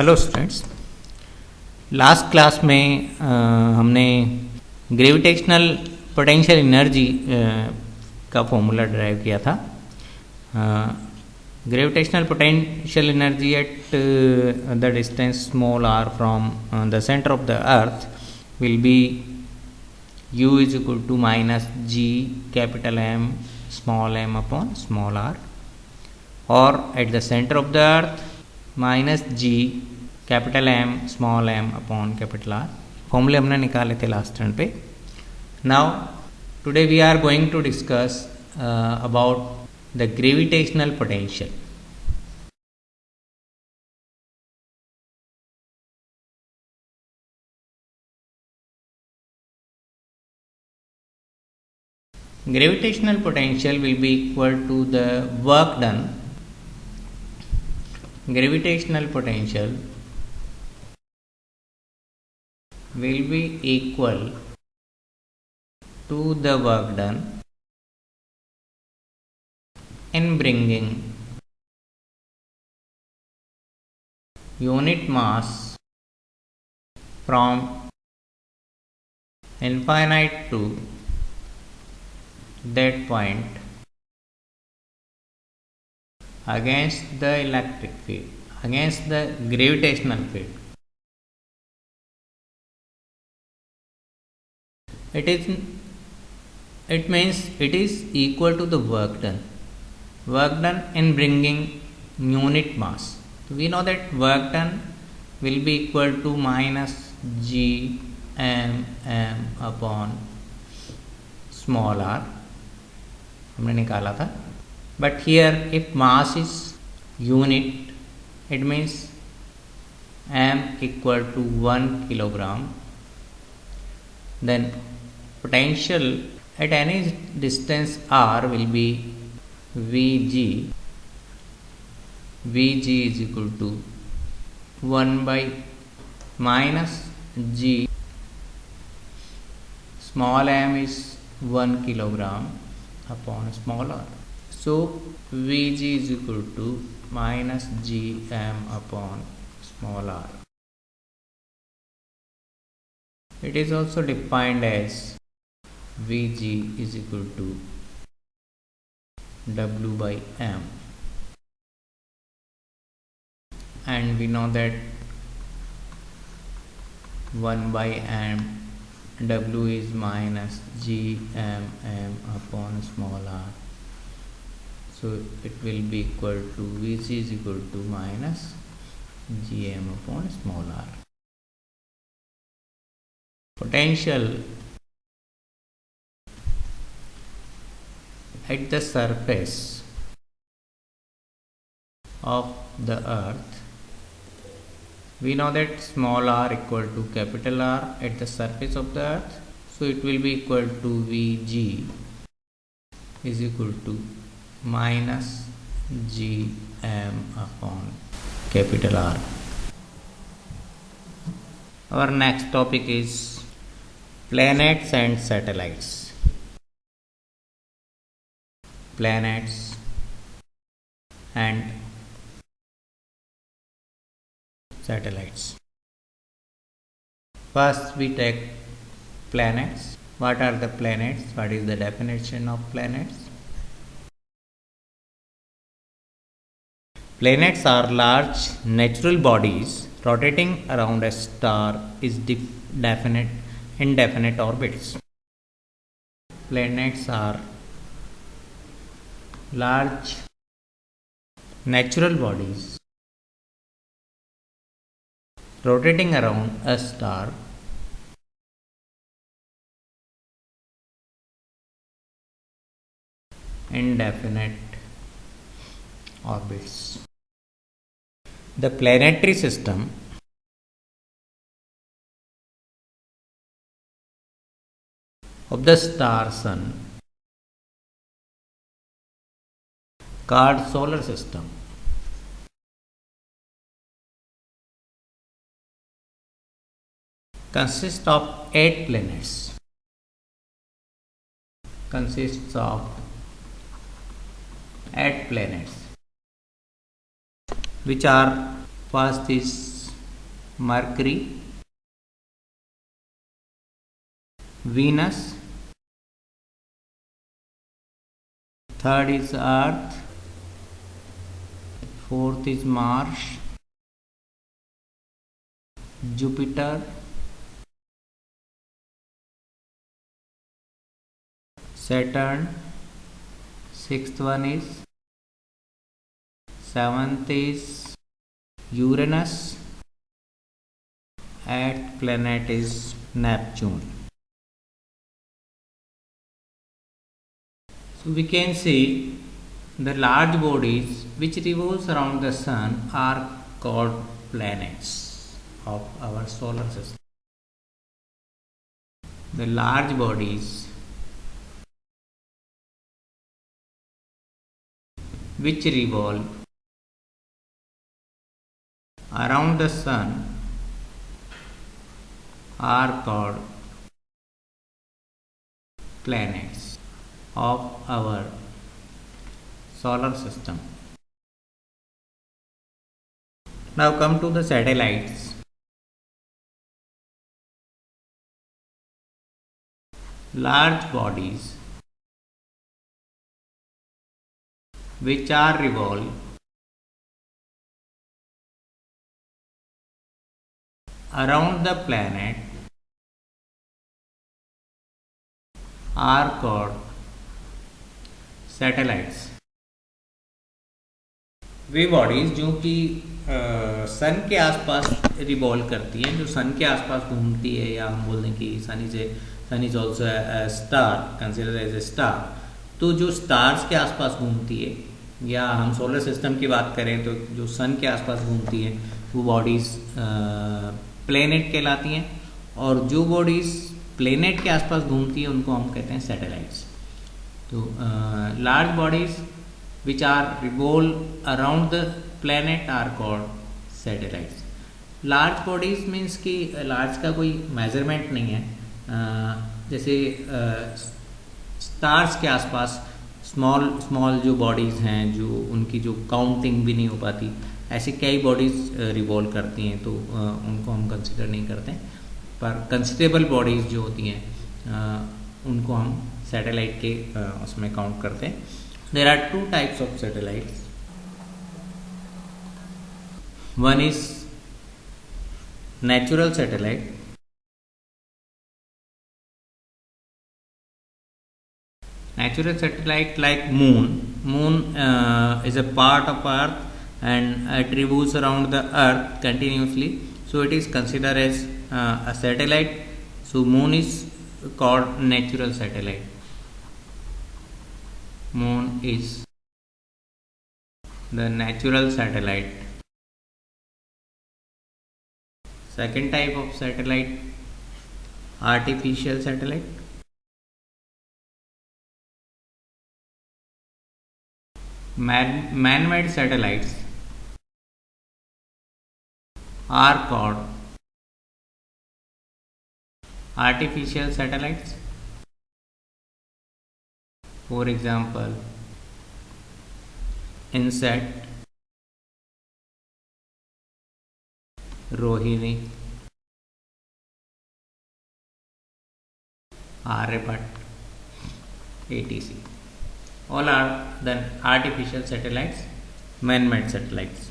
Hello students. Last class में हमने gravitational potential energy का फॉर्मूला ड्राइव किया था। Gravitational potential energy at the distance small r from the centre of the earth will be U is equal to minus G capital M small m upon small r, or at the center of the earth minus G capital M small m upon capital R। फॉर्मूले हमने निकाले थे last turn पे। Now today we are going to discuss about the gravitational potential. Gravitational potential will be equal to the work done. Gravitational potential will be equal to the work done in bringing unit mass from infinite to that point against the electric field, against the gravitational field. It means it is equal to the work done in bringing unit mass. So we know that work done will be equal to minus G m upon small r, हमने निकाला था। But here if mass is unit it means m equal to 1 kilogram, then potential at any distance r will be Vg is equal to 1 by minus G small m is 1 kilogram upon small r. So Vg is equal to minus Gm upon small r. It is also defined as Vg is equal to W by m, and we know that 1 by m W is minus Gm upon small r, so it will be equal to Vg is equal to minus Gm upon small r. Potential at the surface of the earth, we know that small r equal to capital R at the surface of the earth, so it will be equal to Vg is equal to minus Gm upon capital R. Our next topic is planets and satellites. Planets and satellites. First we take planets. What are the planets? What is the definition of planets? Planets are large natural bodies rotating around a star in indefinite orbits. Planets are large natural bodies rotating around a star indefinite orbits. The planetary system of the star sun called solar system consists of 8 planets. Consists of 8 planets, which are first is Mercury, Venus, third is Earth, fourth is Mars, Jupiter, Saturn, sixth one is, seventh is Uranus, eighth planet is Neptune. So we can see the large bodies which revolves around the sun are called planets of our solar system. The large bodies which revolve around the sun are called planets of our solar system. Now come to the satellites. Large bodies which are revolve around the planet are called satellites. Way bodies जो कि सन के आसपास revolve करती हैं, जो सन के आसपास घूमती है, या हम बोल दें कि sun is also star, consider as a star. तो जो स्टार्स के आसपास घूमती है, या हम सोलर सिस्टम की बात करें तो जो सन के आसपास घूमती है वो बॉडीज़ प्लेनेट कहलाती हैं, और जो बॉडीज़ प्लेनेट के आसपास घूमती है उनको हम कहते हैं सैटेलाइट्स। तो large bodies which are revolve around the planet are called satellites. Large bodies means कि large का कोई measurement नहीं है, जैसे stars के आसपास small जो bodies हैं, जो उनकी जो counting भी नहीं हो पाती, ऐसी कई bodies revolve करती हैं, तो उनको हम consider नहीं करते, पर considerable bodies जो होती हैं उनको हम satellite के उसमें count करते हैं। There are two types of satellites. One is natural satellite. Natural satellite like moon. Moon is a part of Earth and it revolves around the Earth continuously. So it is considered as a satellite. So moon is called natural satellite. Moon is the natural satellite. Second type of satellite, artificial satellite. Man-made satellites are called artificial satellites. For example, INSAT, Rohini, Aryabhat, etc. All are the artificial satellites, man-made satellites.